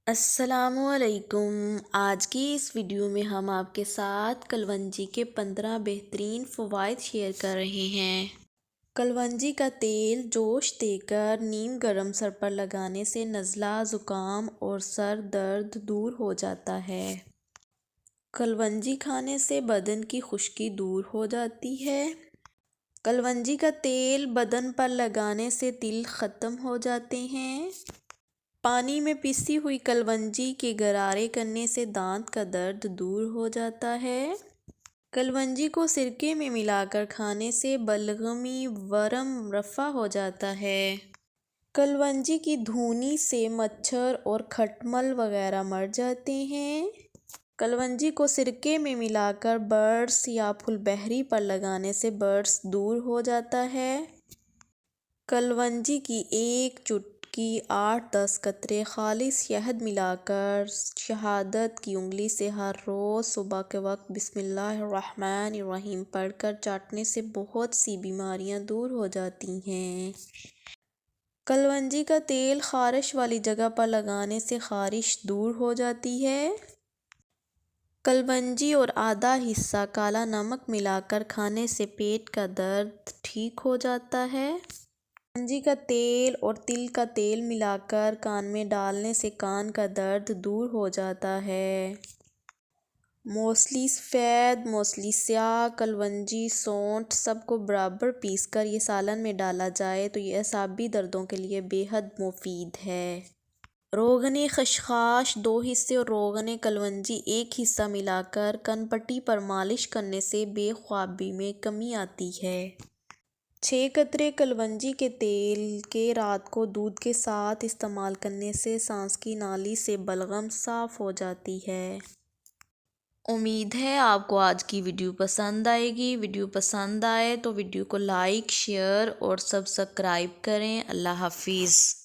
السلام علیکم۔ آج کی اس ویڈیو میں ہم آپ کے ساتھ کلونجی کے 15 بہترین فوائد شیئر کر رہے ہیں۔ کلونجی کا تیل جوش دے کر نیم گرم سر پر لگانے سے نزلہ، زکام اور سر درد دور ہو جاتا ہے۔ کلونجی کھانے سے بدن کی خشکی دور ہو جاتی ہے۔ کلونجی کا تیل بدن پر لگانے سے تل ختم ہو جاتے ہیں۔ پانی میں پیسی ہوئی کلونجی کے غرارے کرنے سے دانت کا درد دور ہو جاتا ہے۔ کلونجی کو سرکے میں ملا کر کھانے سے بلغمی، ورم رفع ہو جاتا ہے۔ کلونجی کی دھونی سے مچھر اور کھٹمل وغیرہ مر جاتے ہیں۔ کلونجی کو سرکے میں ملا کر برس یا پھول بہری پر لگانے سے برس دور ہو جاتا ہے۔ کلونجی کی ایک چٹکی 8-10 قطرے خالص شہد ملا کر شہادت کی انگلی سے ہر روز صبح کے وقت بسم اللہ الرحمن الرحیم پڑھ کر چاٹنے سے بہت سی بیماریاں دور ہو جاتی ہیں۔ کلونجی کا تیل خارش والی جگہ پر لگانے سے خارش دور ہو جاتی ہے۔ کلونجی اور آدھا حصہ کالا نمک ملا کر کھانے سے پیٹ کا درد ٹھیک ہو جاتا ہے۔ کلونجی کا تیل اور تل کا تیل ملا کر کان میں ڈالنے سے کان کا درد دور ہو جاتا ہے۔ موصلی سفید، موصلی سیاہ، کلونجی، سونٹھ سب کو برابر پیس کر یہ سالن میں ڈالا جائے تو یہ اعصابی دردوں کے لیے بے حد مفید ہے۔ روغن خشخاش 2 حصے اور روغن کلونجی 1 حصہ ملا کر کن پٹی پر مالش کرنے سے بے خوابی میں کمی آتی ہے۔ 6 قطرے کلونجی کے تیل کے رات کو دودھ کے ساتھ استعمال کرنے سے سانس کی نالی سے بلغم صاف ہو جاتی ہے۔ امید ہے آپ کو آج کی ویڈیو پسند آئے گی۔ ویڈیو پسند آئے تو ویڈیو کو لائک، شیئر اور سبسکرائب کریں۔ اللہ حافظ۔